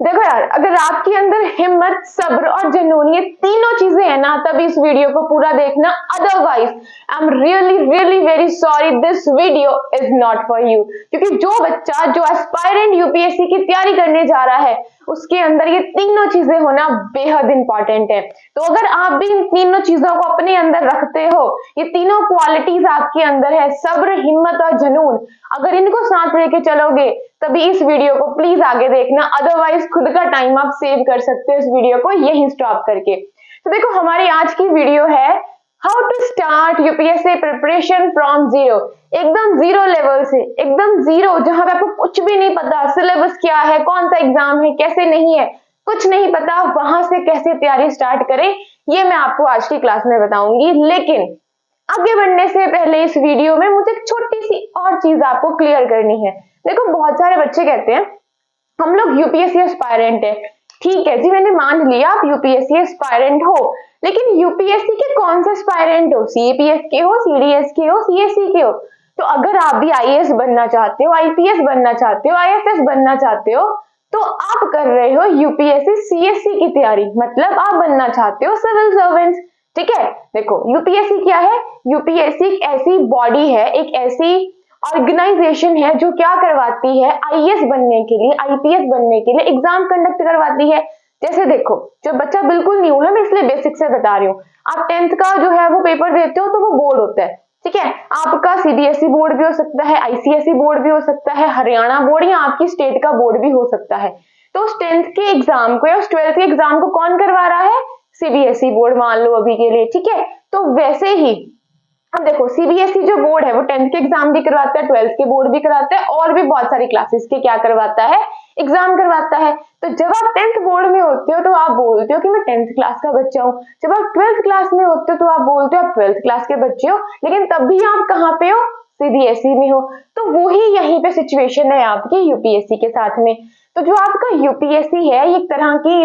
देखो यार, अगर आपके अंदर हिम्मत, सब्र और जुनून ये तीनों चीजें है ना, तब इस वीडियो को पूरा देखना। Otherwise I am really really very sorry, this video is not for you. क्योंकि जो बच्चा जो एस्पायरेंट यूपीएससी की तैयारी करने जा रहा है, उसके अंदर ये तीनों चीजें होना बेहद इंपॉर्टेंट है। तो अगर आप भी इन तीनों चीजों को अपने अंदर रखते हो, ये तीनों क्वालिटीज आपके अंदर है, सब्र, हिम्मत और जुनून, अगर इनको साथ लेके चलोगे तभी इस वीडियो को प्लीज आगे देखना। अदरवाइज खुद का टाइम आप सेव कर सकते हो इस वीडियो को यहीं स्टॉप करके। तो देखो, हमारी आज की वीडियो है how to start UPSC preparation from zero. एकदम जीरो लेवल से, एकदम जीरो, जहां पे आपको कुछ भी नहीं पता, सिलेबस क्या है, कौन सा एग्जाम है, कैसे नहीं है, कुछ नहीं पता, वहां से कैसे तैयारी स्टार्ट करें, ये मैं आपको आज की क्लास में बताऊंगी। लेकिन आगे बढ़ने से पहले इस वीडियो में मुझे एक छोटी सी और चीज आपको क्लियर करनी है। देखो, बहुत सारे बच्चे कहते हैं हम लोग यूपीएससी एस्पायरेंट है। ठीक है जी, मैंने मान लिया आप यूपीएससी एस्पायरेंट हो, लेकिन यूपीएससी के कौन से एस्पायरेंट हो? सीएपीएफ के हो, सीडीएस के हो, सीएससी के हो? तो अगर आप भी आईएएस बनना चाहते हो, आईपीएस बनना चाहते हो, आईएफएस बनना चाहते हो, तो आप कर रहे हो यूपीएससी सीएससी की तैयारी, मतलब आप बनना चाहते हो सिविल सर्वेंट्स। ठीक है, देखो यूपीएससी क्या है? यूपीएससी एक ऐसी बॉडी है, एक ऐसी ऑर्गेनाइजेशन है जो क्या करवाती है, आईएएस बनने के लिए, आईपीएस बनने के लिए एग्जाम कंडक्ट करवाती है। जैसे देखो, जो बच्चा बिल्कुल न्यू है, मैं इसलिए बेसिक से बता रही हूँ, आप 10th का जो है वो पेपर देते हो तो वो बोर्ड होता है। ठीक है, आपका सीबीएसई बोर्ड भी हो सकता है, आईसीएसई बोर्ड भी हो सकता है, हरियाणा बोर्ड या आपकी स्टेट का बोर्ड भी हो सकता है। तो उस 10th के एग्जाम को या उस 12th के एग्जाम को कौन करवा रहा है? सीबीएसई बोर्ड मान लो अभी के लिए। ठीक है, तो वैसे ही अब देखो, सीबीएसई जो बोर्ड है वो 10th के एग्जाम भी करवाता है, 12th के बोर्ड भी कराता है, और भी बहुत सारी क्लासेस के क्या करवाता है, एग्जाम करवाता है। तो जब आप 10th बोर्ड में होते हो तो आप बोलते हो कि मैं 10th क्लास का बच्चा हूँ, जब आप 12th क्लास में होते हो तो आप बोलते हो आप 12th क्लास के बच्चे हो, लेकिन तब भी आप कहाँ पे हो? सीबीएसई में हो। तो वही यहीं पे सिचुएशन है आपकी यूपीएससी के साथ में। तो जो आपका यूपीएससी है, एक तरह की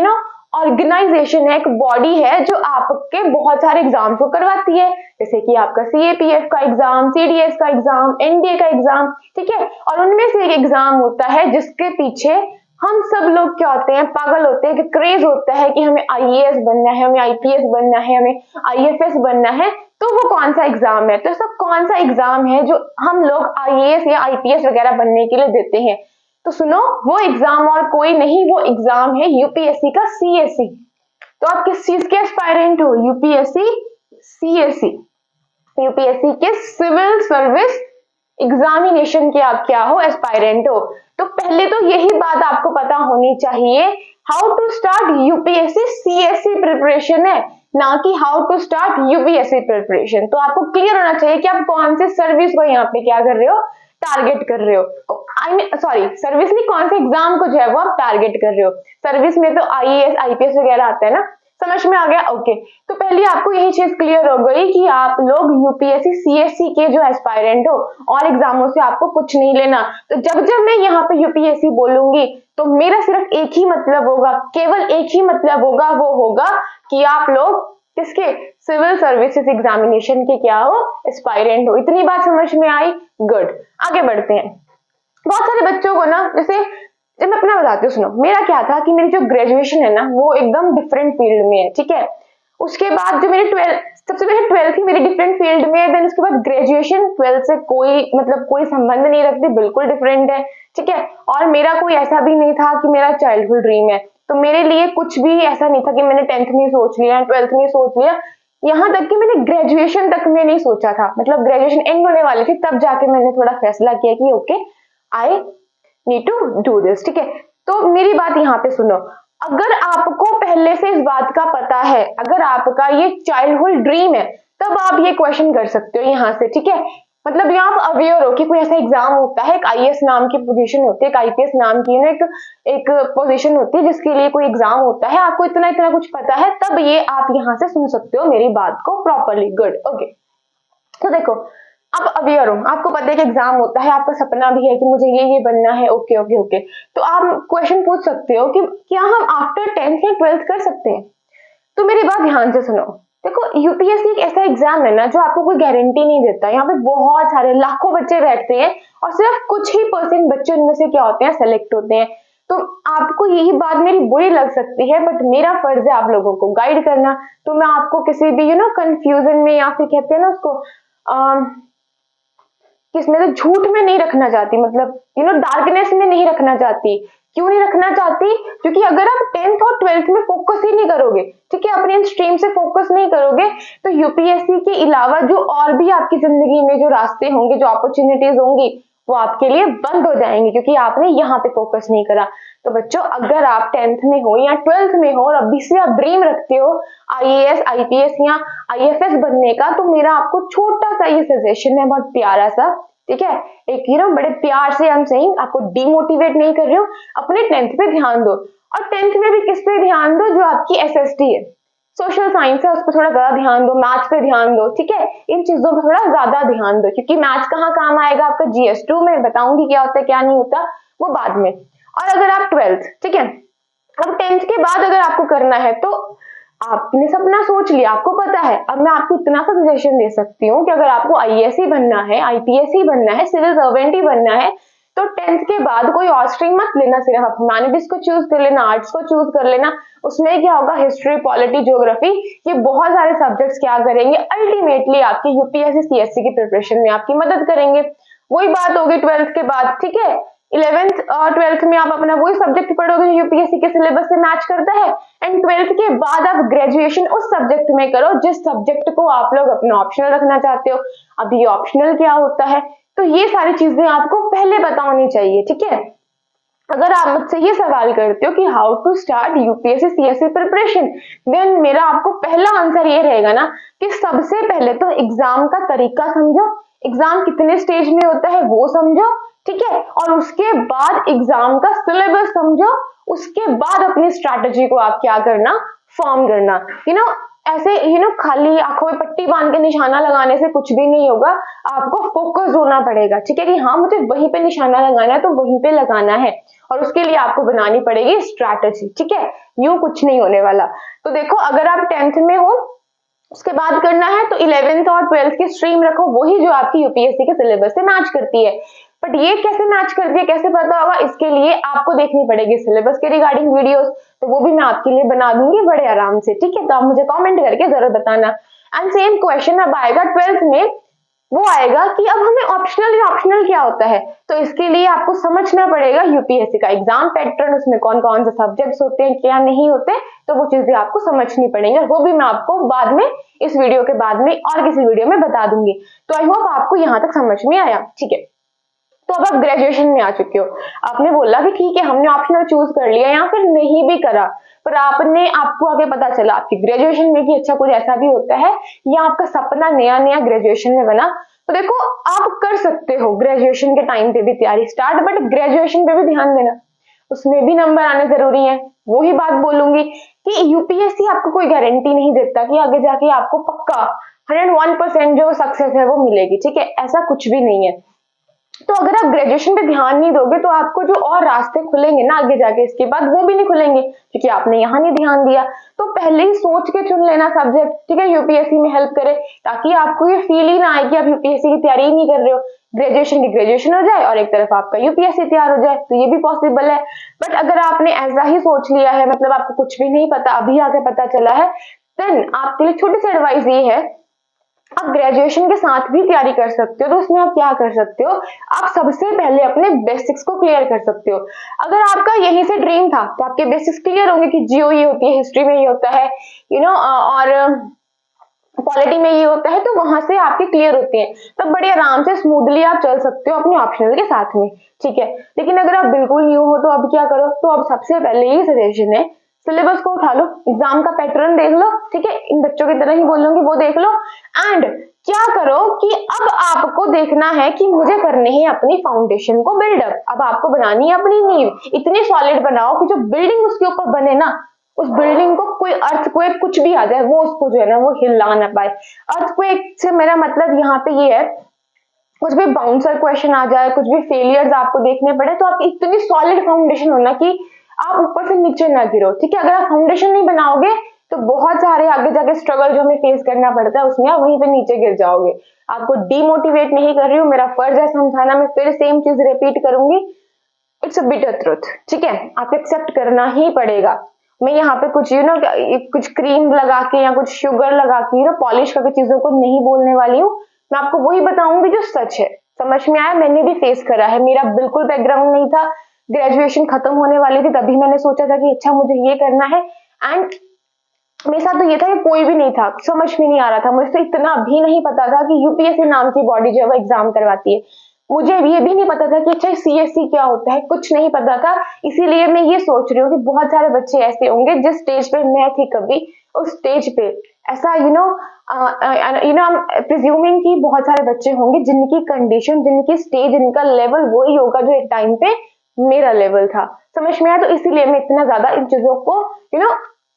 ऑर्गेनाइजेशन है, एक बॉडी है जो आपके बहुत सारे एग्जाम को करवाती है, जैसे कि आपका सीएपीएफ का एग्जाम, सीडीएस का एग्जाम, एनडीए का एग्जाम। ठीक है, और उनमें से एक एग्जाम होता है जिसके पीछे हम सब लोग क्या होते हैं, पागल होते हैं, कि क्रेज होता है कि हमें आईएएस बनना है, हमें आईपीएस बनना है, हमें आईएफएस बनना है। तो वो कौन सा एग्जाम है? तो ऐसा कौन सा एग्जाम है जो हम लोग आईएएस या आईपीएस वगैरह बनने के लिए देते हैं? तो सुनो, वो एग्जाम और कोई नहीं, वो एग्जाम है यूपीएससी का सीएससी। तो आप किस चीज के एस्पायरेंट हो? यूपीएससी सीएससी, यूपीएससी के सिविल सर्विस एग्जामिनेशन के आप क्या हो? एस्पायरेंट हो। तो पहले तो यही बात आपको पता होनी चाहिए, how to start UPSC CSC preparation है, ना कि how to start UPSC preparation. तो आपको क्लियर होना चाहिए कि आप कौन से सर्विस को यहाँ पे क्या कर रहे हो, टारगेट कर रहे हो। आई मीन सॉरी, सर्विस नहीं, कौन से एग्जाम को जो है वो आप टारगेट कर रहे हो। सर्विस में तो आईएएस आईपीएस वगैरह आता है ना, समझ में आ गया? ओके, तो पहले आपको यही चीज क्लियर हो गई कि आप लोग यूपीएससी सीएससी के जो एस्पायरेंट हो, और एग्जामों से आपको कुछ नहीं लेना। तो जब जब मैं यहाँ पे यूपीएससी बोलूंगी तो मेरा सिर्फ एक ही मतलब होगा, केवल एक ही मतलब होगा, वो होगा कि आप लोग किसके? सिविल सर्विसेज एग्जामिनेशन के क्या हो? एस्पायरेंट हो। इतनी बात समझ में आई? गुड, आगे बढ़ते हैं। बहुत सारे बच्चों को ना, जैसे जब मैं अपना बताती हूँ, सुनो, मेरा क्या था कि मेरी जो ग्रेजुएशन है ना वो एकदम डिफरेंट फील्ड में है। ठीक है, उसके बाद जो मेरी 12th, सबसे पहले 12th ही मेरी डिफरेंट फील्ड में है, देन उसके बाद ग्रेजुएशन 12th से कोई मतलब कोई संबंध नहीं रखती, बिल्कुल डिफरेंट है। ठीक है, और मेरा कोई ऐसा भी नहीं था कि मेरा चाइल्डहुड ड्रीम है, तो मेरे लिए कुछ भी ऐसा नहीं था कि मैंने 10th में सोच लिया, 12th में सोच लिया, यहाँ तक कि मैंने ग्रेजुएशन तक में नहीं सोचा था। मतलब ग्रेजुएशन एंड होने वाली थी, तब जाके मैंने थोड़ा फैसला किया कि okay, I need to do this. ठीक है, तो मेरी बात यहाँ पे सुनो, अगर आपको पहले से इस बात का पता है, अगर आपका ये चाइल्डहुड ड्रीम है, तब आप ये क्वेश्चन कर सकते हो यहाँ से। ठीक है, मतलब यहाँ आप अवेयर हो कि कोई ऐसा एग्जाम होता है, एक आईएएस नाम की पोजीशन होती है, एक आईपीएस नाम की एक पोजीशन होती है जिसके लिए कोई एग्जाम होता है, आपको इतना इतना कुछ पता है, तब ये आप यहाँ से सुन सकते हो मेरी बात को प्रॉपरली। Good, okay. तो देखो, आप अवेयर हो, आपको पता है कि एग्जाम होता है, आपका सपना भी है कि मुझे ये बनना है। ओके ओके ओके, तो आप क्वेश्चन पूछ सकते हो कि क्या हम आफ्टर 10th या 12th कर सकते हैं? तो मेरी बात ध्यान से सुनो, देखो यूपीएससी एक ऐसा एग्जाम है ना जो आपको कोई गारंटी नहीं देता। यहाँ पे बहुत सारे लाखों बच्चे बैठते हैं और सिर्फ कुछ ही % बच्चे उनमें से क्या होते हैं, सेलेक्ट होते हैं। तो आपको यही बात मेरी बुरी लग सकती है, बट मेरा फर्ज है आप लोगों को गाइड करना। तो मैं आपको किसी भी कंफ्यूजन में, या फिर कहते हैं ना उसको किसमें, तो झूठ में नहीं रखना चाहती, मतलब डार्कनेस में नहीं रखना चाहती। क्यों नहीं रखना चाहती? क्योंकि अगर आप 10th और 12th में फोकस ही नहीं करोगे, ठीक है, अपनी स्ट्रीम से फोकस नहीं करोगे, तो यूपीएससी के अलावा जो और भी आपकी जिंदगी में जो रास्ते होंगे, जो अपॉर्चुनिटीज होंगी, वो आपके लिए बंद हो जाएंगे, क्योंकि आपने यहाँ पे फोकस नहीं करा। तो बच्चों, अगर आप 10th में हो या 12th में हो और अभी से आप ड्रीम रखते हो आईएएस, आईपीएस या आईएफएस बनने का, तो मेरा आपको छोटा सा ये सजेशन है, बहुत प्यारा सा, ठीक है, एक बड़े प्यार से हम सेइंग, आपको डिमोटिवेट नहीं कर रही हूँ, अपने 10th पे ध्यान दो। और 10th में भी किस पे ध्यान दो? जो आपकी एसएसटी है, सोशल साइंस है, उस पर थोड़ा ज्यादा ध्यान दो, मैथ्स पे ध्यान दो, ठीक है, इन चीजों पर थोड़ा ज्यादा ध्यान दो, क्योंकि मैथ्स कहाँ काम आएगा आपका? जीएस2 में। बताऊंगी क्या होता है क्या नहीं होता, वो बाद में। और अगर आप 12th, ठीक है, अब 10th के बाद अगर आपको करना है, तो आपने सपना सोच लिया, आपको पता है, अब मैं आपको इतना सा सजेशन दे सकती हूँ कि अगर आपको आईएएस ही बनना है, आईपीएस ही बनना है, सिविल सर्वेंट ही बनना है, तो 10th के बाद कोई और स्ट्रीम मत लेना, सिर्फ आप ह्यूमैनिटीज को चूज कर लेना, आर्ट्स को चूज कर लेना। उसमें क्या होगा? हिस्ट्री, पॉलिटी, ज्योग्राफी, ये बहुत सारे सब्जेक्ट्स क्या करेंगे? अल्टीमेटली आपकी यूपीएससी सीएससी की प्रिपरेशन में आपकी मदद करेंगे। वही बात होगी 12th के बाद, ठीक है, 11th और 12th में आप अपना वही सब्जेक्ट पढ़ोगे जो यूपीएससी के सिलेबस से मैच करता है, एंड 12th के बाद आप ग्रेजुएशन उस सब्जेक्ट में करो जिस सब्जेक्ट को आप लोग अपना ऑप्शनल रखना चाहते हो। अब ये ऑप्शनल क्या होता है, तो ये सारी चीजें आपको पहले पता होनी चाहिए, ठीक है। अगर आप मुझसे ये सवाल करते हो कि how to start UPSC CSC preparation, then मेरा आपको पहला आंसर ये रहेगा ना कि सबसे पहले तो एग्जाम का तरीका समझो, एग्जाम कितने स्टेज में होता है वो समझो, ठीक है, और उसके बाद एग्जाम का सिलेबस समझो, उसके बाद अपनी स्ट्रैटेजी को आप क्या करना? फॉर्म करना। ऐसे खाली आंखों में पट्टी बांध के निशाना लगाने से कुछ भी नहीं होगा, आपको फोकस होना पड़ेगा, ठीक है, कि हाँ मुझे वहीं पे निशाना लगाना है तो वहीं पे लगाना है, और उसके लिए आपको बनानी पड़ेगी स्ट्रैटेजी, ठीक है, यूं कुछ नहीं होने वाला। तो देखो, अगर आप 10th में हो, उसके बाद करना है, तो 11th और 12th की स्ट्रीम रखो, वही जो आपकी यूपीएससी के सिलेबस से मैच करती है। बट ये कैसे मैच करती है, कैसे पता होगा? इसके लिए आपको देखनी पड़ेगी सिलेबस के रिगार्डिंग वीडियोस, तो वो भी मैं आपके लिए बना दूंगी बड़े आराम से, ठीक है, तो आप मुझे कमेंट करके जरूर बताना। एंड सेम क्वेश्चन अब आएगा 12th में, वो आएगा कि अब हमें ऑप्शनल या ऑप्शनल क्या होता है, तो इसके लिए आपको समझना पड़ेगा यूपीएससी का एग्जाम पैटर्न, उसमें कौन कौन से सब्जेक्ट्स होते हैं, क्या नहीं होते, तो वो चीजें आपको समझनी पड़ेंगी, और वो भी मैं आपको बाद में, इस वीडियो के बाद में और किसी वीडियो में बता दूंगी। तो आई होप आपको यहाँ तक समझ में आया, ठीक है। तो अब आप ग्रेजुएशन में आ चुके हो, आपने बोला कि ठीक है हमने ऑप्शनल चूज कर लिया या फिर नहीं भी करा, पर आपको आगे पता चला आपकी ग्रेजुएशन में कि अच्छा कुछ ऐसा भी होता है, या आपका सपना नया नया ग्रेजुएशन में बना, तो देखो आप कर सकते हो ग्रेजुएशन के टाइम पे भी तैयारी स्टार्ट, बट ग्रेजुएशन पे भी ध्यान देना, उसमें भी नंबर आने जरूरी है। वही बात बोलूंगी कि यूपीएससी आपको कोई गारंटी नहीं देता कि आगे जाके आपको पक्का 101% जो सक्सेस है वो मिलेगी, ठीक है, ऐसा कुछ भी नहीं है। तो अगर आप ग्रेजुएशन पे ध्यान नहीं दोगे तो आपको जो और रास्ते खुलेंगे ना आगे जाके इसके बाद, वो भी नहीं खुलेंगे, क्योंकि आपने यहाँ नहीं ध्यान दिया। तो पहले ही सोच के चुन लेना सब्जेक्ट, ठीक है, यूपीएससी में हेल्प करे, ताकि आपको ये फील ही ना आए कि आप यूपीएससी की तैयारी ही नहीं कर रहे हो, ग्रेजुएशन की ग्रेजुएशन हो जाए और एक तरफ आपका यूपीएससी तैयार हो जाए, तो ये भी पॉसिबल है। बट अगर आपने ऐसा ही सोच लिया है, मतलब आपको कुछ भी नहीं पता, अभी आगे पता चला है, देन आपके लिए छोटी सी एडवाइस ये है, आप ग्रेजुएशन के साथ भी तैयारी कर सकते हो। तो उसमें आप क्या कर सकते हो, आप सबसे पहले अपने बेसिक्स को क्लियर कर सकते हो। अगर आपका यहीं से ड्रीम था तो आपके बेसिक्स क्लियर होंगे कि जियो ये होती है, हिस्ट्री में ये होता है, और पॉलिटी में ये होता है, तो वहां से आपके क्लियर होते हैं, तब बड़े आराम से स्मूथली आप चल सकते हो अपने ऑप्शनल के साथ में, ठीक है। लेकिन अगर आप बिल्कुल न्यू हो तो अब क्या करो, तो अब सबसे पहले ये सजेशन है, सिलेबस को उठा लो, एग्जाम का पैटर्न देख लो, ठीक है, इन बच्चों की तरह ही बोलूंगी वो देख लो, एंड क्या करो कि अब आपको देखना है कि मुझे करने हैं अपनी फाउंडेशन को बिल्डअप, अब आपको बनानी है अपनी नींव, इतनी सॉलिड बनाओ कि जो बिल्डिंग उसके ऊपर बने ना, उस बिल्डिंग को कोई अर्थक्वेक कुछ भी आ जाए वो उसको जो है ना वो हिला ना पाए। अर्थक्वेक से मेरा मतलब यहाँ पे ये है, कुछ भी बाउंसर क्वेश्चन आ जाए, कुछ भी फेलियर्स आपको देखने पड़े, तो आपकी इतनी सॉलिड फाउंडेशन होना कि आप ऊपर से नीचे ना गिरो, ठीक है। अगर आप फाउंडेशन नहीं बनाओगे तो बहुत सारे आगे जाके स्ट्रगल जो हमें फेस करना पड़ता है उसमें आप वहीं पे नीचे गिर जाओगे। आपको डीमोटिवेट नहीं कर रही हूँ, मेरा फर्ज है समझाना, मैं फिर सेम चीज रिपीट करूंगी, इट्स अ बिटर ट्रुथ, ठीक है, आपको एक्सेप्ट करना ही पड़ेगा। मैं यहाँ पे कुछ कुछ क्रीम लगा के या कुछ शुगर लगा के पॉलिश करके चीजों को नहीं बोलने वाली हूँ। मैं आपको वही बताऊंगी जो सच है। समझ में आया? मैंने भी फेस करा है, मेरा बिल्कुल बैकग्राउंड नहीं था, ग्रेजुएशन खत्म होने वाली थी तभी मैंने सोचा था कि अच्छा मुझे ये करना है, एंड मेरे साथ तो ये था कि कोई भी नहीं था, समझ में नहीं आ रहा था, मुझे तो इतना भी नहीं पता था कि यूपीएससी नाम की बॉडी जो है वो एग्जाम करवाती है। मुझे ये भी नहीं पता था कि अच्छा सीएससी क्या होता है, कुछ नहीं पता था। इसीलिए मैं ये सोच रही हूँ कि बहुत सारे बच्चे ऐसे होंगे जिस स्टेज पे मैं थी कभी, उस स्टेज पे ऐसा प्रिज्यूमिंग की बहुत सारे बच्चे होंगे जिनकी कंडीशन, जिनकी स्टेज, जिनका लेवल वही होगा जो एक टाइम पे मेरा लेवल था। समझ में आया? तो इसीलिए मैं इतना ज्यादा इन चीजों को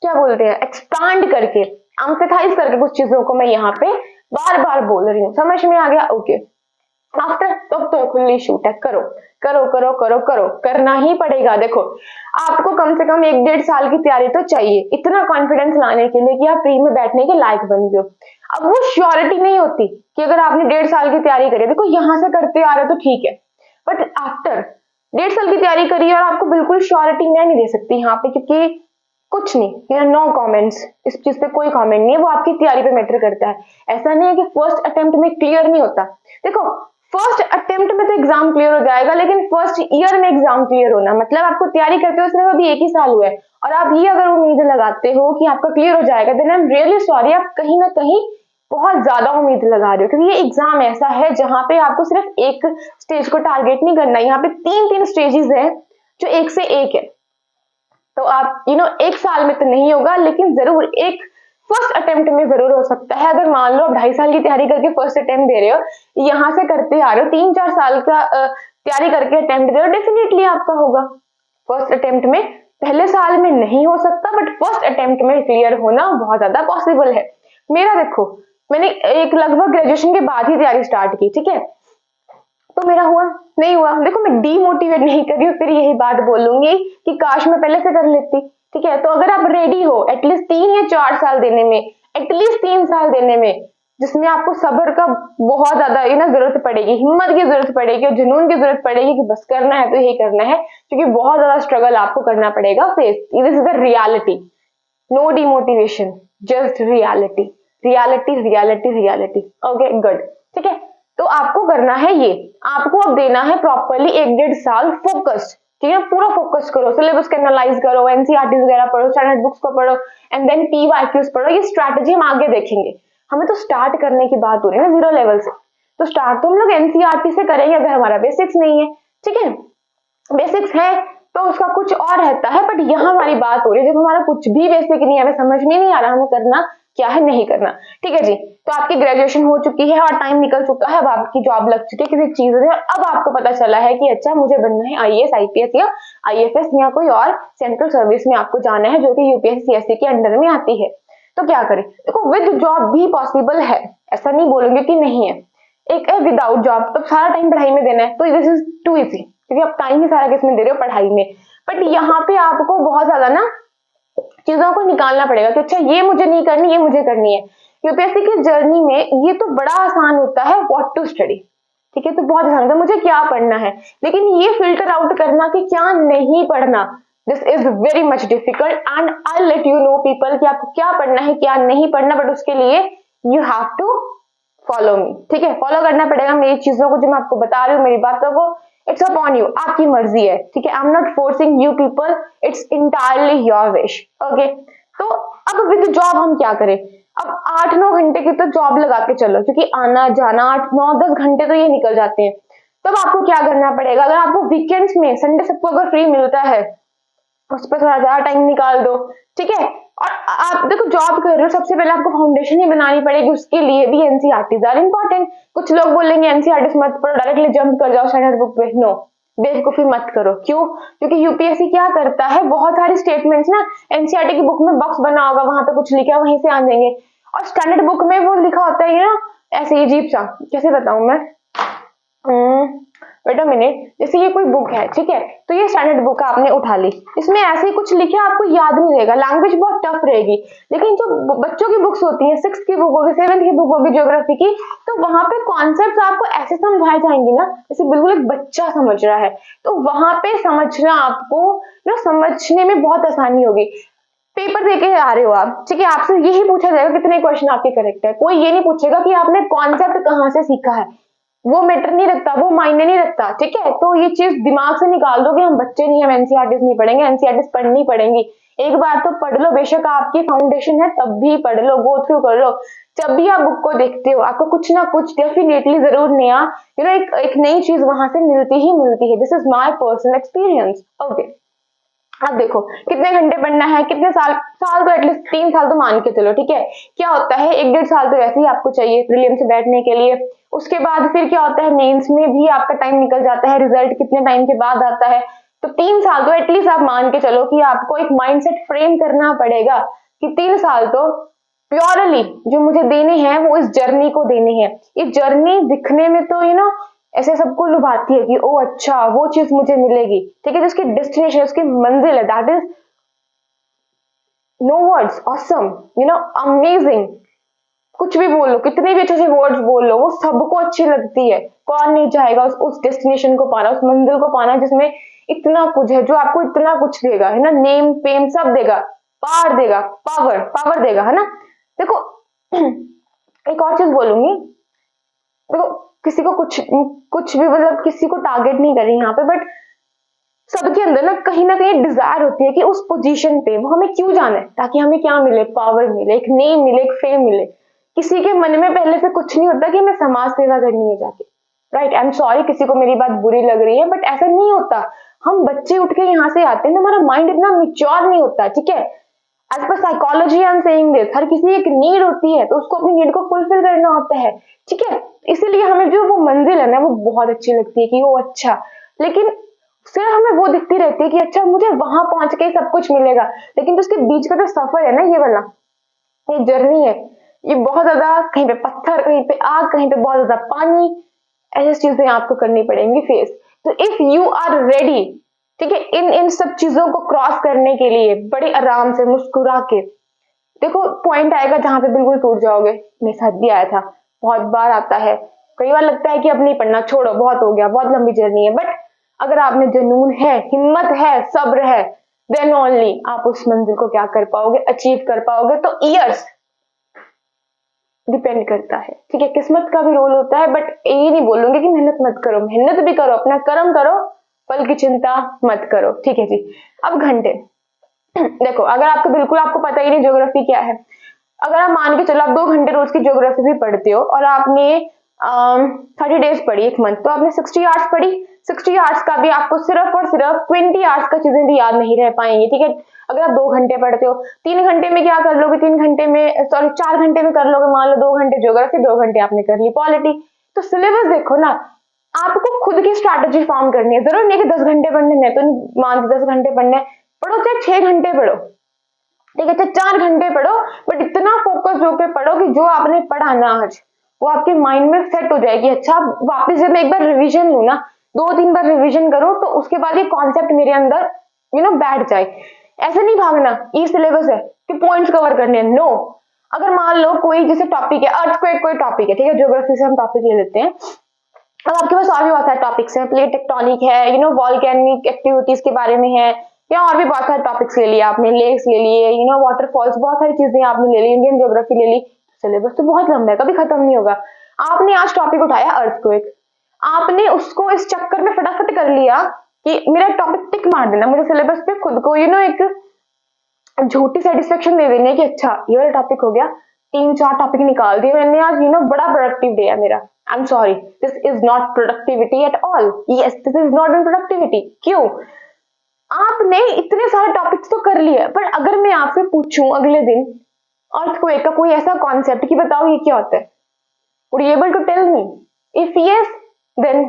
क्या बोलते हैं, एक्सपांड करके, एम्फेसाइज करके कुछ चीजों को मैं यहाँ पे बार बार बोल रही हूँ। समझ में आ गया? ओके। आफ्टर तो खुली शूट है, करो करो करो करो करो, करना ही पड़ेगा। देखो, आपको कम से कम 1-1.5 साल की तैयारी तो चाहिए इतना कॉन्फिडेंस लाने के लिए कि आप फ्री में बैठने के लायक बन गए। अब वो श्योरिटी नहीं होती कि अगर आपने 1.5 साल की तैयारी करी, देखो यहाँ से करते आ रहे तो ठीक है, बट आफ्टर 1.5 साल की तैयारी करी और आपको बिल्कुल श्योरिटी मैं नहीं दे सकती यहाँ पे, क्योंकि कुछ नहीं, नो कमेंट्स, इस चीज पे कोई कमेंट नहीं है, वो आपकी तैयारी पे मैटर करता है। ऐसा नहीं है कि फर्स्ट अटेम्प्ट में क्लियर नहीं होता। देखो, फर्स्ट अटेम्प्ट में तो एग्जाम क्लियर हो जाएगा, लेकिन फर्स्ट ईयर में एग्जाम क्लियर होना मतलब आपको तैयारी करते हुए सिर्फ अभी 1 ही साल हुआ है और आप ये अगर उम्मीद लगाते हो कि आपका क्लियर हो जाएगा, then I am really sorry, आप कहीं ना कहीं बहुत ज्यादा उम्मीद लगा रहे हो, क्योंकि ये एग्जाम ऐसा है जहां पे आपको सिर्फ एक स्टेज को टारगेट नहीं करना है। यहाँ पे 3 स्टेजेस हैं जो एक से एक है। तो आप 1 साल में तो नहीं होगा, लेकिन जरूर एक फर्स्ट अटेम्प्ट में जरूर हो सकता है। अगर मान लो आप 2.5 साल की तैयारी करके फर्स्ट अटेम्प्ट दे रहे हो, यहाँ से करते आ रहे हो, 3-4 साल का तैयारी करके अटेम्प्ट दे रहे हो, डेफिनेटली आपका होगा फर्स्ट अटेम्प्ट में। पहले साल में नहीं हो सकता, बट फर्स्ट अटेम्प्ट में क्लियर होना बहुत ज्यादा पॉसिबल है। मेरा देखो, मैंने एक लगभग ग्रेजुएशन के बाद ही तैयारी स्टार्ट की, ठीक है, तो मेरा हुआ नहीं हुआ। देखो, मैं डीमोटिवेट नहीं कर रही हूँ, फिर यही बात बोलूंगी कि काश मैं पहले से कर लेती, ठीक है। तो अगर आप रेडी हो एटलीस्ट 3 या 4 साल देने में, एटलीस्ट 3 साल देने में, जिसमें आपको सब्र का बहुत ज्यादा जरूरत पड़ेगी, हिम्मत की जरूरत पड़ेगी और जुनून की जरूरत पड़ेगी कि बस करना है तो यही करना है, क्योंकि बहुत ज्यादा स्ट्रगल आपको करना पड़ेगा face. This is the reality, no demotivation, just reality, reality reality reality. Okay, good, ठीक है। तो आपको करना है ये, आपको अब देना है प्रॉपरली 1-1.5 साल फोकस, ठीक है। पूरा फोकस करो, सिलेबस को एनालाइज करो, एनसीईआरटी वगैरह पढ़ो, स्टैंडर्ड बुक्स को पढ़ो, एंड देन पीवाईक्यूज पढ़ो। ये स्ट्रैटेजी हम आगे देखेंगे, हमें तो स्टार्ट करने की बात हो रही है ना 0 लेवल से। तो स्टार्ट तो हम लोग एनसीईआरटी से करेंगे अगर हमारा बेसिक्स नहीं है, ठीक है। बेसिक्स है तो उसका कुछ और रहता है, बट यहाँ हमारी बात हो रही है जब हमारा कुछ भी बेसिक नहीं है, हमें समझ में नहीं आ रहा हमें करना क्या है, नहीं करना, ठीक है जी। तो आपकी ग्रेजुएशन हो चुकी है और टाइम निकल चुका है, अब आपकी जॉब लग चुकी है किसी चीज में, अब आपको पता चला है कि अच्छा मुझे बनना है आईएएस, आईपीएस या आईएफएस या कोई और सेंट्रल सर्विस में आपको जाना है जो कि यूपीएससी सीएससी के अंडर में आती है। तो क्या करें? देखो, विद जॉब भी पॉसिबल है, ऐसा नहीं बोलूंगे कि नहीं है। एक है विदाउट जॉब, तो सारा टाइम पढ़ाई में देना है, तो दिस इज टू इजी, क्योंकि आप टाइम ही सारा किसमें दे रहे हो, पढ़ाई में। बट यहाँ पे आपको बहुत ज्यादा चीजों को निकालना पड़ेगा कि अच्छा ये मुझे नहीं करनी, ये मुझे करनी है। यूपीएससी की जर्नी में ये तो बड़ा आसान होता है व्हाट टू स्टडी, ठीक है, तो बहुत आसान होता है मुझे क्या पढ़ना है, लेकिन ये फिल्टर आउट करना कि क्या नहीं पढ़ना, this is very much difficult, and I let you know people कि आपको क्या पढ़ना है क्या नहीं पढ़ना, बट उसके लिए you have to follow me, ठीक है। फॉलो करना पड़ेगा मेरी चीजों को, जो मैं आपको बता रही हूँ, मेरी बातों को। इट्स अपॉन यू, आपकी मर्जी है, ठीक है। I am not forcing you people, it's entirely your wish, okay. तो अब विद जॉब हम क्या करें? अब 8-9 घंटे की तो जॉब लगा के चलो, क्योंकि आना जाना 8-9-10 घंटे तो ये निकल जाते हैं। तब आपको क्या करना पड़ेगा? अगर आपको वीकेंड्स में, संडे सबको अगर फ्री मिलता है, उस पर थोड़ा ज्यादा टाइम निकाल दो, ठीक है। और आप देखो जॉब कर रहे हो, सबसे पहले आपको फाउंडेशन ही बनानी पड़ेगी, उसके लिए भी एनसीईआरटीज आर इंपॉर्टेंट। कुछ लोग बोलेंगे एनसीईआरटी मत पढ़ो, डायरेक्टली जंप कर जाओ स्टैंडर्ड बुक पे। नो, बेवकूफी मत करो। क्यों? क्योंकि यूपीएससी क्या करता है, बहुत सारी स्टेटमेंट्स ना एनसीईआरटी की बुक में बॉक्स बना होगा, वहां पे कुछ लिखा वहीं से आ जाएंगे, और स्टैंडर्ड बुक में वो लिखा होता है ऐसे अजीब सा, कैसे बताऊं मैं, वेट अ मिनट, जैसे ये कोई बुक है, ठीक है, तो ये स्टैंडर्ड बुक आपने उठा ली, इसमें ऐसे ही कुछ लिखे आपको याद नहीं रहेगा, लैंग्वेज बहुत टफ रहेगी। लेकिन जो बच्चों की बुक्स होती हैं, 6th की बुक होगी, 7th की बुक होगी ज्योग्राफी की, तो वहां पे कॉन्सेप्ट आपको ऐसे समझाए जाएंगे ना जैसे बिल्कुल एक बच्चा समझ रहा है, तो वहां पे समझना आपको समझने में बहुत आसानी होगी। पेपर देके आ रहे हो आप, ठीक है, आपसे यही पूछा जाएगा कितने क्वेश्चन आपके करेक्ट है, कोई ये नहीं पूछेगा कि आपने कॉन्सेप्ट कहाँ से सीखा है, वो मैटर नहीं रखता, वो मायने नहीं रखता, ठीक है। तो ये चीज दिमाग से निकाल दो कि हम बच्चे नहीं, हम एनसीईआरटी नहीं पढ़ेंगे, एनसीईआरटी पढ़नी पड़ेंगी, एक बार तो पढ़ लो, बेशक आपकी फाउंडेशन है तब भी पढ़ लो, गो थ्रू कर लो। जब भी आप बुक को देखते हो आपको कुछ ना कुछ डेफिनेटली जरूर नया एक नई चीज वहां से मिलती ही मिलती है। This is my personal experience. Okay, अब देखो कितने घंटे पढ़ना है, कितने साल तो एटलीस्ट 3 साल तो मान के चलो, ठीक है। क्या होता है 1-1.5 साल तो वैसे ही आपको चाहिए प्रीलिम से बैठने के लिए, उसके बाद फिर क्या होता है मेंस में भी आपका टाइम निकल जाता है, रिजल्ट कितने टाइम के बाद आता है, तो 3 साल तो एटलीस्ट आप मान के चलो कि आपको एक माइंडसेट फ्रेम करना पड़ेगा कि 3 साल तो प्योरली जो मुझे देने हैं वो इस जर्नी को देने हैं। ये जर्नी दिखने में तो ऐसे सबको लुभाती है कि ओ अच्छा वो चीज मुझे मिलेगी, ठीक है, जिसकी डेस्टिनेशन, उसकी मंजिल है, that is no words, awesome, amazing. कुछ भी बोल लो, कितने भी अच्छे से वर्ड्स बोल लो, वो सबको अच्छी लगती है। कौन नहीं चाहेगा उस डेस्टिनेशन को पाना, उस मंजिल को पाना जिसमें इतना कुछ है, जो आपको इतना कुछ देगा, है ना, नेम फेम सब देगा, पावर देगा, पावर देगा, है ना। देखो एक और चीज बोलूंगी, देखो किसी को कुछ भी मतलब किसी को टारगेट नहीं कर रही यहाँ पे, बट सबके अंदर ना कहीं डिजायर होती है कि उस पोजीशन पे वो हमें क्यों जाना है, ताकि हमें क्या मिले, पावर मिले, एक नेम मिले, एक फेम मिले। किसी के मन में पहले से कुछ नहीं होता कि हमें समाज सेवा करनी है जाके, राइट। आई एम सॉरी किसी को मेरी बात बुरी लग रही है, बट ऐसा नहीं होता। हम बच्चे उठ के यहाँ से आते हैं, हमारा माइंड इतना मिच्योर नहीं होता, ठीक है। As per psychology I am saying this, हर किसी एक नीड होती है, तो उसको अपनी नीड को फुलफिल करना होता है, ठीक है। इसीलिए हमें जो वो मंजिल है ना वो बहुत अच्छी लगती है कि वो अच्छा, लेकिन सिर्फ हमें वो दिखती रहती है कि अच्छा मुझे वहां पहुंच के सब कुछ मिलेगा, लेकिन तो उसके बीच का जो सफर है ना, ये वाला ये जर्नी है, ये बहुत ज्यादा, कहीं पे पत्थर, कहीं पे आग, कहीं पे बहुत ज्यादा पानी, ऐसी चीजें आपको करनी पड़ेंगी फेस। तो इफ यू आर रेडी, ठीक है, इन सब चीजों को क्रॉस करने के लिए बड़े आराम से मुस्कुरा के, देखो पॉइंट आएगा जहां पे बिल्कुल टूट जाओगे, मेरे साथ भी आया था, बहुत बार आता है, कई बार लगता है कि अब नहीं पढ़ना, छोड़ो, बहुत हो गया, बहुत लंबी जर्नी है, बट अगर आप में जुनून है, हिम्मत है, सब्र है, देन ओनली आप उस मंजिल को क्या कर पाओगे, अचीव कर पाओगे। तो ईयर्स डिपेंड करता है, ठीक है, किस्मत का भी रोल होता है, बट ये नहीं बोलूंगी कि मेहनत मत करो, मेहनत भी करो, अपना कर्म करो, फल की चिंता मत करो, ठीक है जी। अब घंटे देखो, अगर आपको बिल्कुल आपको पता ही नहीं ज्योग्राफी क्या है, अगर आप मान के चलो आप 2 घंटे रोज की ज्योग्राफी भी पढ़ते हो और आपने 30 डेज पढ़ी, एक मंथ, तो आपने 60 आवर्स पढ़ी, 60 आवर्स का भी आपको सिर्फ और सिर्फ 20 आवर्स का चीजें भी याद नहीं रह पाएंगी, ठीक है। अगर आप 2 घंटे पढ़ते हो, 3 घंटे में क्या कर लोगे, 3 घंटे में सॉरी 4 घंटे में कर लोगे, मान लो 2 घंटे ज्योग्राफी, 2 घंटे आपने कर ली पॉलिटी। तो सिलेबस देखो ना, आपको खुद की स्ट्रैटेजी फॉर्म करनी है, जरूर नहीं कि 10 घंटे पढ़ने, मैं तो मानती 10 घंटे पढ़ने, पढ़ो चाहे 6 घंटे पढ़ो, ठीक है, चाहे 4 घंटे पढ़ो, बट इतना फोकस होकर पढ़ो कि जो आपने पढ़ा ना आज वो आपके माइंड में सेट हो जाएगी। अच्छा वापस जब मैं एक बार रिवीजन लू ना, 2-3 बार रिवीजन करूं, तो उसके बाद ये कॉन्सेप्ट मेरे अंदर बैठ जाए। ऐसे नहीं भागना, ये सिलेबस है कि पॉइंट्स कवर करने हैं, नो। अगर मान लो कोई जैसे टॉपिक है, अर्थक्वेक कोई टॉपिक है, ठीक है, ज्योग्राफी से हम टॉपिक ले लेते हैं, अब आपके पास और भी बहुत सारे टॉपिक्स हैं, प्लेट टेक्टोनिक है, वॉल्केनिक एक्टिविटीज के बारे में है, या और भी बहुत सारे टॉपिक्स ले लिया आपने, लेक्स ले लिए, वाटरफॉल्स, बहुत सारी चीजें आपने ले ली, इंडियन ज्योग्राफी ले ली। सिलेबस तो बहुत लंबा है, कभी खत्म नहीं होगा। आपने आज टॉपिक उठाया अर्थक्वेक, आपने उसको इस चक्कर में फटाफट कर लिया कि मेरा टॉपिक टिक मार देना, मुझे सिलेबस पे खुद को एक झूठी सेटिस्फेक्शन दे देनी है कि अच्छा ये वाला टॉपिक हो गया, 3-4 टॉपिक निकाल दिए मैंने आज, बड़ा प्रोडक्टिव डे है मेरा। I am sorry, this is not productivity at all, yes this is not productivity. क्यों? आपने इतने सारे टॉपिक्स तो कर लिए, पर अगर मैं आपसे पूछूं अगले दिन अर्थक्वेक का कोई ऐसा कॉन्सेप्ट कि बताओ ये क्या होता है, would you able to tell me? If yes then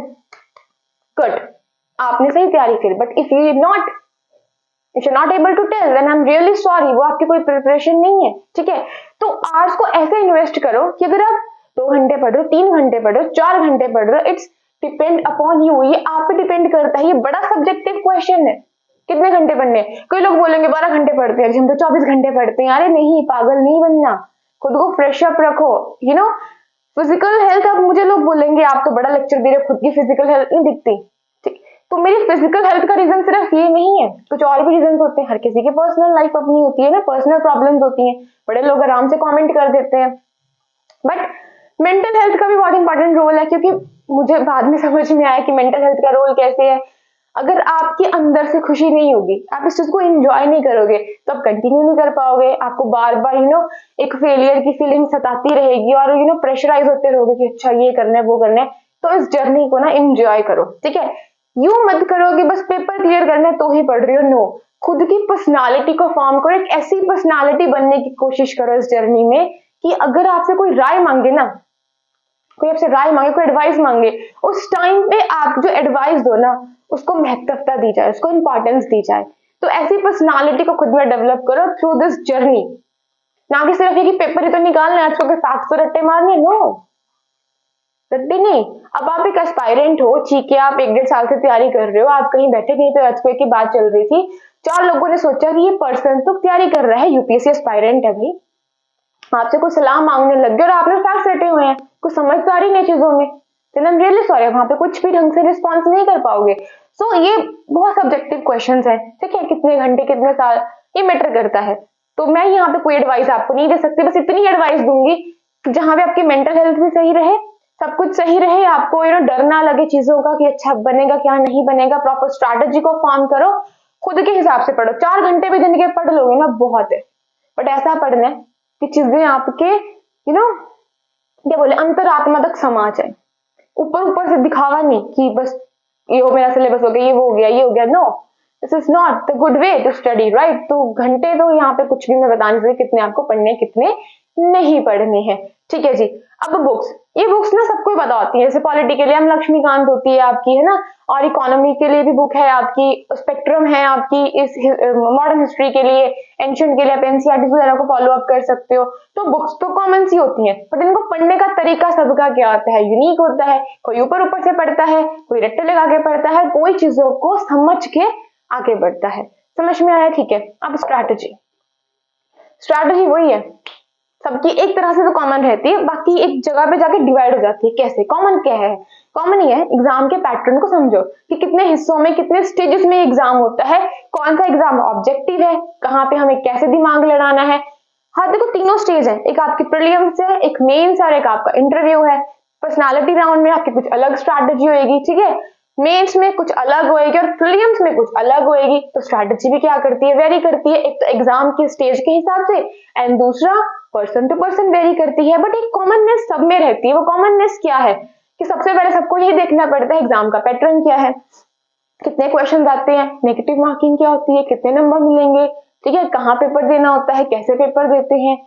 good, आपने सही तैयारी करी, but if you not, if you not able to tell then I am really sorry, वो आपकी कोई प्रिपरेशन नहीं है, ठीक है। तो आवर्स को ऐसे इन्वेस्ट करो कि अगर आप 2 घंटे पढ़ रहे हो, 3 घंटे पढ़ रहे हो, 4 घंटे पढ़ रहे हो, इट्स डिपेंड अपॉन यू, ये आप पे डिपेंड करता है। ये बड़ा सब्जेक्टिव क्वेश्चन है, कितने घंटे पढ़ने। कोई लोग बोलेंगे 12 घंटे पढ़ते हैं, हम तो 24 घंटे पढ़ते हैं। अरे नहीं, पागल नहीं बनना, खुद को फ्रेश अप रखो। फिजिकल हेल्थ, अब मुझे लोग बोलेंगे आप तो बड़ा लेक्चर दे रहे हो, खुद की फिजिकल हेल्थ नहीं दिखती। ठीक, तो मेरी फिजिकल हेल्थ का रीजन सिर्फ ये नहीं है, कुछ और भी रीजन होते हैं। हर किसी की पर्सनल लाइफ अपनी होती है ना, पर्सनल प्रॉब्लम्स होती हैं। बड़े लोग आराम से कमेंट कर देते हैं, बट मेंटल हेल्थ का भी बहुत इंपॉर्टेंट रोल है, क्योंकि मुझे बाद में समझ में आया कि मेंटल हेल्थ का रोल कैसे है। अगर आपके अंदर से खुशी नहीं होगी, आप इस चीज को एंजॉय नहीं करोगे, तो आप कंटिन्यू नहीं कर पाओगे। आपको बार बार एक फेलियर की फीलिंग सताती रहेगी, और प्रेशराइज होते रहोगे कि अच्छा ये करना है वो करना है। तो इस जर्नी को ना एंजॉय करो, ठीक है। यूं मत करो कि बस पेपर क्लियर करना है तो ही पढ़ रही हो। नो, खुद की पर्सनालिटी को फॉर्म करो, एक ऐसी पर्सनालिटी बनने की कोशिश करो इस जर्नी में कि अगर आपसे कोई राय मांगे ना, कोई आपसे राय मांगे, कोई एडवाइस मांगे, उस टाइम पे आप जो एडवाइस दो ना, उसको महत्वता दी जाए, उसको इंपॉर्टेंस दी जाए। तो ऐसी पर्सनालिटी को खुद में डेवलप करो थ्रू दिस जर्नी। ना कि सिर्फ ये कि पेपर ही तो निकालना है, आजकल के फैक्ट्स तो रट्टे मारने। नो, रट्टे नहीं। अब आप एक एस्पायरेंट हो, ठीक है, आप 1-1.5 साल से तैयारी कर रहे हो, आप कहीं बैठे कहीं पे अर्थक्वेक की बात चल रही थी, 4 लोगों ने सोचा कि ये पर्सन तो तैयारी कर रहा है, यूपीएससी एस्पायरेंट है भाई, आपसे कुछ सलाह मांगने लग गए और आपने फैक्ट्स रटे हुए हैं, कुछ समझदारी नहीं चीजों में, तो आई एम रियली सॉरी, वहां पे कुछ भी ढंग से रिस्पॉन्स नहीं कर पाओगे। सो ये बहुत सब्जेक्टिव क्वेश्चंस हैं, ठीक है, कितने घंटे कितने साल, ये मैटर करता है। तो मैं यहाँ पे कोई एडवाइस आपको नहीं दे सकती, बस इतनी एडवाइस दूंगी जहां पे आपकी मेंटल हेल्थ भी सही रहे, सब कुछ सही रहे, आपको डर ना लगे चीजों का कि अच्छा बनेगा क्या नहीं बनेगा। प्रॉपर स्ट्रैटेजी को फॉर्म करो, खुद के हिसाब से पढ़ो। 4 घंटे भी दिन के पढ़ लोगे ना, बहुत है, बट ऐसा पढ़ना है कि चीजें आपके क्या बोले अंतरात्मा तक समा जाए। ऊपर ऊपर से दिखावा नहीं कि बस ये हो मेरा सिलेबस हो गया, ये वो हो गया, ये हो गया। No, this is not the good way to study, right. तो घंटे तो यहाँ पे कुछ भी मैं बता नहीं सकती कितने आपको पढ़ने कितने नहीं पढ़ने हैं, ठीक है जी। अब बुक्स, ये बुक्स ना सबको पता होती है, जैसे पॉलिटी के लिए हम लक्ष्मीकांत होती है आपकी, है ना, और इकोनॉमी के लिए भी बुक है आपकी, स्पेक्ट्रम है आपकी, इस मॉडर्न हिस्ट्री के लिए, एंशिएंट के लिए आप एनसीईआरटी वगैरह को फॉलो अप कर सकते हो। तो बुक्स तो कॉमन सी होती हैं, बट इनको पढ़ने का तरीका सबका क्या होता है, यूनिक होता है। कोई ऊपर ऊपर से पढ़ता है, कोई रट्टे लगा के पढ़ता है, कोई चीजों को समझ के आगे बढ़ता है। समझ में आया, ठीक है। अब स्ट्रैटेजी, स्ट्रैटेजी वही है सबकी एक तरह से तो कॉमन रहती है, बाकी एक जगह पे जाके डिवाइड हो जाती है। कैसे? कॉमन क्या है? कॉमन ये है, एग्जाम के पैटर्न को समझो कि कितने हिस्सों में, कितने स्टेजेस में एग्जाम होता है, कौन सा एग्जाम ऑब्जेक्टिव है, कहाँ पे हमें कैसे दिमाग लड़ाना है। हाँ देखो, तीनों स्टेज है, एक आपकी प्रीलिम्स है, एक मेंस और एक आपका इंटरव्यू है। पर्सनालिटी राउंड में आपकी कुछ अलग स्ट्रैटेजी होगी, ठीक है, मेंस में कुछ अलग होएगी और प्रीलिम्स में कुछ अलग होएगी। तो स्ट्रैटेजी भी क्या करती है, वेरी करती है, एक तो एग्जाम के स्टेज के हिसाब से, एंड दूसरा पर्सन टू पर्सन वेरी करती है, बट एक कॉमननेस सब में रहती है। वो कॉमननेस क्या है कि सबसे पहले सबको यही देखना पड़ता है एग्जाम का पैटर्न क्या है, कितने क्वेश्चन आते हैं, नेगेटिव मार्किंग क्या होती है, कितने नंबर मिलेंगे, ठीक है, कहाँ पेपर देना होता है, कैसे पेपर देते हैं,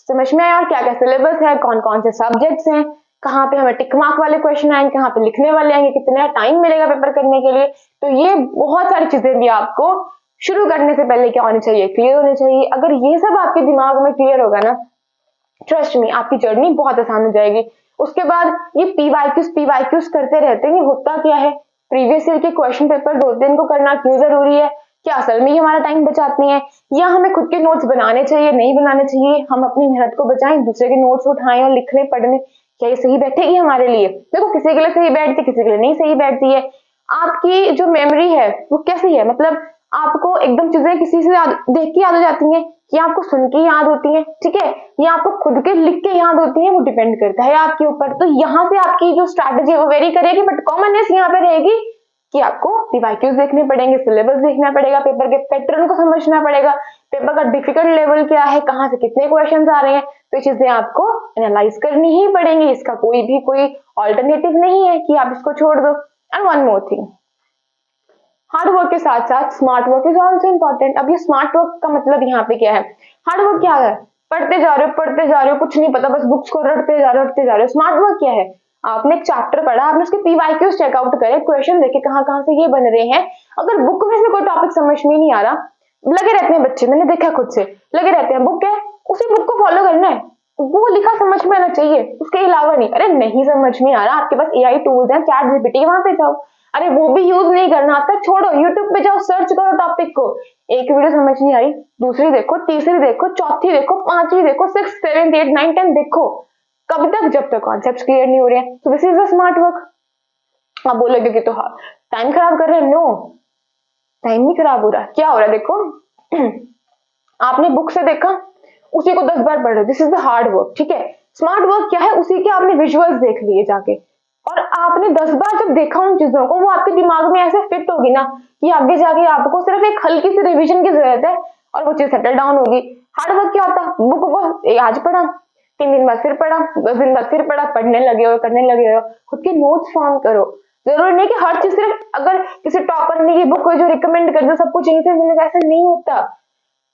समझ में आया, और क्या क्या सिलेबस है, कौन कौन से सब्जेक्ट्स हैं, कहाँ पे हमें टिक मार्क वाले क्वेश्चन आएंगे, कहाँ पे लिखने वाले आएंगे, कितना टाइम मिलेगा पेपर करने के लिए। तो ये बहुत सारी चीजें भी आपको शुरू करने से पहले क्या होनी चाहिए, क्लियर होनी चाहिए। अगर ये सब आपके दिमाग में क्लियर होगा ना, ट्रस्ट मी, आपकी जर्नी बहुत आसान हो जाएगी। उसके बाद ये पीवाईक्यूज करते रहते हैं, होता क्या है, प्रीवियस ईयर के क्वेश्चन पेपर 2 दिन को करना क्यों जरूरी है, क्या असल में ही हमारा टाइम बचाती है, या हमें खुद के नोट्स बनाने चाहिए, नहीं बनाने चाहिए, हम अपनी मेहनत को बचाएं, दूसरे के नोट्स उठाएं और लिखने पढ़ने, क्या ये सही बैठेगी हमारे लिए। देखो, किसी के लिए सही बैठती है, किसी के लिए नहीं सही बैठती है। आपकी जो मेमोरी है वो कैसी है, मतलब आपको एकदम चीजें किसी से देख के याद हो जाती हैं, या आपको सुन के याद होती है, ठीक है, या आपको खुद के लिख के याद होती है, वो डिपेंड करता है आपके ऊपर। तो यहाँ से आपकी जो स्ट्रैटेजी है वो वेरी करेगी, बट कॉमननेस यहाँ पे रहेगी कि आपको पीवाईक्यूज देखने पड़ेंगे, सिलेबस देखना पड़ेगा, पेपर के पैटर्न को समझना पड़ेगा, पेपर का डिफिकल्ट लेवल क्या है, कहाँ से कितने क्वेश्चंस आ रहे हैं, तो ये चीजें आपको एनालाइज करनी ही पड़ेंगी। इसका कोई ऑल्टरनेटिव नहीं है कि आप इसको छोड़ दो। And one more thing, hard work के साथ साथ smart work is also important. अब ये स्मार्ट वर्क का मतलब यहाँ पे क्या है, हार्ड वर्क क्या है, पढ़ते जा रहे हो, कुछ नहीं पता, बस बुक्स को रटते जा रहे हो। स्मार्ट वर्क क्या है, आपने एक चैप्टर पढ़ा, आपने उसके पीवाईक्यूज चेकआउट करे, क्वेश्चन देखे कहाँ कहाँ से ये बन रहे हैं। अगर बुक में से कोई टॉपिक समझ में नहीं आ रहा, लगे रहते हैं बच्चे, मैंने देखा खुद से, लगे रहते हैं, बुक है, उसी बुक को फॉलो करना है, वो लिखा समझ में आना चाहिए, उसके अलावा नहीं। अरे नहीं समझ में आ रहा, आपके पास एआई टूल्स हैं, चैट जीपीटी, वहां पे जाओ। अरे वो भी यूज नहीं करना आता, छोड़ो, यूट्यूब पे जाओ, सर्च करो टॉपिक को। एक वीडियो समझ नहीं आई, दूसरी देखो, तीसरी देखो, चौथी देखो, पांचवी देखो, 6, 7, 8, 9, 10 देखो। कब तक? जब तक कॉन्सेप्ट क्लियर नहीं हो रहे हैं। तो this is the smart work. आप बोलोगे कि तो टाइम खराब कर रहे हैं। नो, टाइम नहीं खराब हो रहा। क्या हो रहा है देखो, आपने बुक से देखा, उसी को 10 बार पढ़ रहे, this is the hard work. ठीक है, स्मार्ट वर्क क्या है? उसी के आपने विजुअल्स देख लिए जाके, और आपने 10 बार जब देखा उन चीजों को, वो आपके दिमाग में ऐसे फिट होगी ना कि आगे जाके आपको सिर्फ एक हल्की सी रिवीजन की जरूरत है और वो चीज सेटल डाउन होगी। हार्ड वर्क क्या होता है? बुक को आज पढ़ा, 3 दिन बाद फिर पढ़ा, 10 दिन बाद फिर पढ़ा, पढ़ने लगे हो, करने लगे हो, खुद के नोट्स फॉर्म करो। जरूरी नहीं कि हर चीज सिर्फ अगर किसी टॉपर ने ये बुक जो रिकमेंड कर दो सब कुछ यहीं से मिलेगा, ऐसा नहीं होता।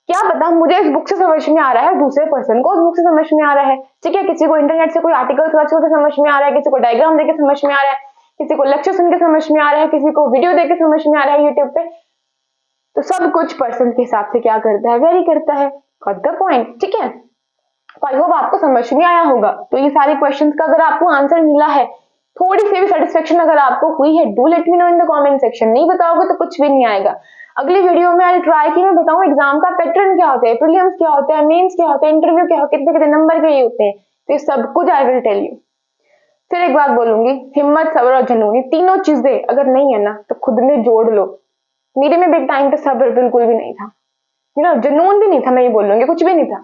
क्या पता मुझे इस बुक से समझ में आ रहा है, दूसरे पर्सन को उस बुक से समझ में आ रहा है। ठीक है, किसी को इंटरनेट से कोई आर्टिकल सर्च करके समझ में आ रहा है, किसी को डायग्राम देके समझ में आ रहा है, किसी को लेक्चर सुन के समझ में आ रहा है, किसी को वीडियो देके समझ में आ रहा है यूट्यूब पे। तो सब कुछ पर्सन के हिसाब से क्या करता है, वेरी करता है। Got the point? ठीक है, तो आई होप आपको समझ में आया होगा। तो ये सारे क्वेश्चंस का अगर आपको आंसर मिला है, थोड़ी सी भी सेटिस्फेक्शन अगर आपको हुई है, do let me know in the comment section. नहीं बताओगे तो कुछ भी नहीं आएगा। अगली वीडियो में आई ट्राई कि मैं बताऊं एग्जाम का पैटर्न क्या होता है, प्रीलिम्स क्या होता है, मेंस क्या होता है, इंटरव्यू क्या होता है, कितने कितने नंबर के होते हैं, तो ये सब कुछ आई विल टेल यू। फिर एक बात बोलूंगी, हिम्मत, सब्र और जुनून, ये तीनों चीजें अगर नहीं है ना तो खुद में जोड़ लो। मेरे में बिग टाइम पे सब्र बिल्कुल भी नहीं था, जुनून भी नहीं था, मैं ये बोलूंगी कुछ भी नहीं था,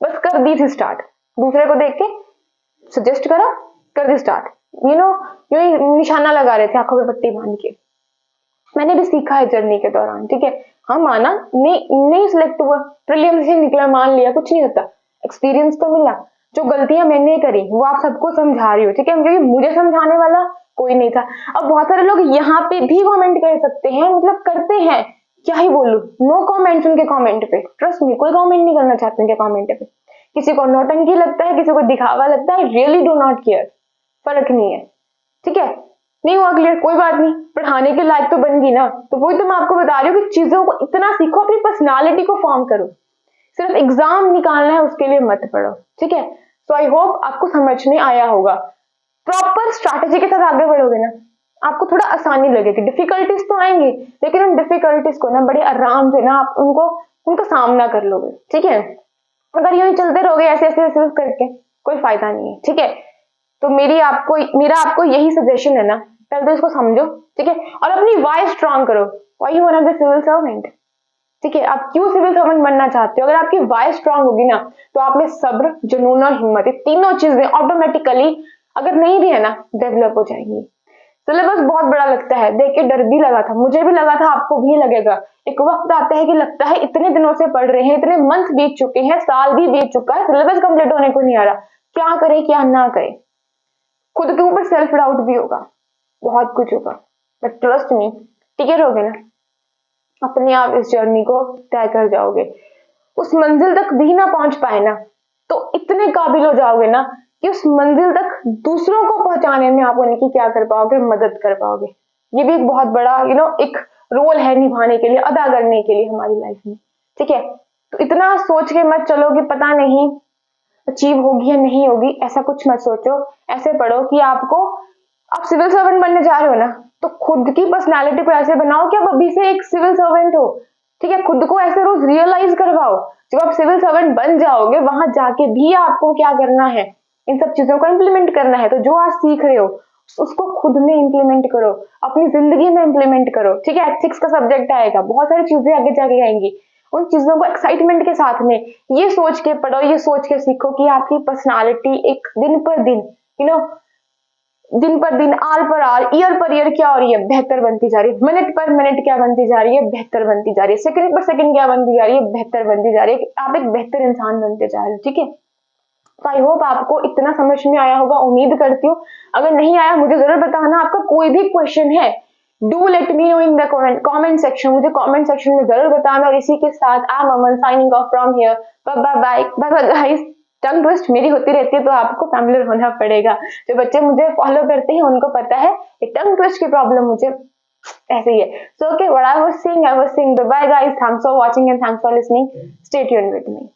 बस कर दी थी स्टार्ट। दूसरे को देख के सजेस्ट करा, कर दी स्टार्ट। यूं निशाना लगा रहे थे आंखों पे पट्टी बांध के। मैंने भी सीखा है जर्नी के दौरान। ठीक है, हाँ माना नहीं सिलेक्ट हुआ, प्रीलिम्स से निकला, मान लिया, कुछ नहीं होता, एक्सपीरियंस तो मिला। जो गलतियां मैंने करी वो आप सबको समझा रही हो। ठीक है, क्योंकि मुझे समझाने वाला कोई नहीं था। अब बहुत सारे लोग यहाँ पे भी कमेंट कर सकते हैं, मतलब करते हैं, क्या ही बोलूं, नो कमेंट्स उनके कमेंट पे। ट्रस्ट मी, कोई कमेंट नहीं करना चाहते उनके कमेंट पे। किसी को नौटंकी लगता है, किसी को दिखावा लगता है, रियली डू नॉट केयर, फर्क नहीं है। ठीक है, नहीं हुआ क्लियर, कोई बात नहीं, पढ़ाने के लायक तो बन गई ना। तो वही तो मैं आपको बता रही हूँ कि चीजों को इतना सीखो, अपनी पर्सनालिटी को फॉर्म करो। सिर्फ एग्जाम निकालना है उसके लिए मत पढ़ो। ठीक है, तो आई होप आपको समझ में आया होगा। प्रॉपर स्ट्रैटेजी के साथ आगे बढ़ोगे ना, आपको थोड़ा आसानी लगेगी। डिफिकल्टीज तो आएंगी, लेकिन उन डिफिकल्टीज को ना बड़े आराम से ना आप उनका सामना कर लोगे। ठीक है, अगर यूं ही चलते रहोगे ऐसे ऐसे ऐसे करके, कोई फायदा नहीं है। ठीक है, तो मेरा आपको यही सजेशन है ना, पहले तो इसको समझो। ठीक है, और अपनी वाई स्ट्रांग करो। Why you want to be civil servant? ठीक है, आप क्यों सिविल सर्वेंट बनना चाहते हो? अगर आपकी वाई स्ट्रांग होगी ना, तो आप में सब्र, जुनून और हिम्मत, ये तीनों चीजें ऑटोमेटिकली अगर नहीं भी है ना, डेवलप हो जाएंगी। सिलेबस बहुत बड़ा लगता है, देख के डर भी लगा था, मुझे भी लगा था, आपको भी लगेगा। एक वक्त आता है कि लगता है इतने दिनों से पढ़ रहे हैं, इतने मंथ बीत चुके हैं, साल भी बीत चुका है, सिलेबस कंप्लीट होने को नहीं आ रहा, क्या करे क्या ना करे। खुद के ऊपर सेल्फ डाउट भी होगा, बहुत कुछ होगा, बट ट्रस्ट मी, टिके रहोगे ना, अपने आप इस जर्नी को तय कर जाओगे। उस मंजिल तक भी ना पहुंच पाए ना, तो इतने काबिल हो जाओगे ना कि उस मंजिल तक दूसरों को पहुंचाने में आप उनकी क्या कर पाओगे, मदद कर पाओगे। ये भी एक बहुत बड़ा एक रोल है निभाने के लिए, अदा करने के लिए हमारी लाइफ में। ठीक है, तो इतना सोच के मत चलो कि पता नहीं अचीव होगी या नहीं होगी, ऐसा कुछ मत सोचो। ऐसे पढ़ो कि आप सिविल सर्वेंट बनने जा रहे हो ना, तो खुद की पर्सनालिटी को ऐसे बनाओ कि आप अभी से एक सिविल सर्वेंट हो। ठीक है, खुद को ऐसे रोज रियलाइज करवाओ। जब आप सिविल सर्वेंट बन जाओगे, वहां जाके भी आपको क्या करना है, इन सब चीजों को इम्प्लीमेंट करना है। तो जो आज सीख रहे हो उसको खुद में इम्प्लीमेंट करो, अपनी जिंदगी में इम्प्लीमेंट करो। ठीक है, एथिक्स का सब्जेक्ट आएगा, बहुत सारी चीजें आगे जाके आएंगी। उन चीजों को एक्साइटमेंट के साथ में ये सोच के पढ़ो, ये सोच के सीखो कि आपकी पर्सनालिटी एक दिन पर दिन दिन पर दिन, आल पर आल, ईयर पर ईयर क्या हो रही है, बेहतर बनती जा रही है। मिनट पर मिनट क्या बनती जा रही है, बेहतर बनती जा रही है। सेकंड पर सेकंड क्या बनती जा रही है, बेहतर बनती जा रही है। आप एक बेहतर इंसान बनते जा रहे हो। ठीक है, तो आई होप आपको इतना समझ में आया होगा, उम्मीद करती हूँ। अगर नहीं आया मुझे जरूर बताना। आपका कोई भी क्वेश्चन है, do let me know in the comment section, मुझे कमेंट सेक्शन में जरूर बताना। और इसी के साथ I am Aman signing off from here, bye bye bye guys. Tongue twist मेरी होती रहती है, तो आपको फैमिलियर होना पड़ेगा। जो बच्चे मुझे फॉलो करते हैं उनको पता है कि टंग ट्विस्ट की प्रॉब्लम मुझे ऐसे ही है। So okay, what I was saying, bye bye guys, thanks for watching and thanks for listening, stay tuned with me.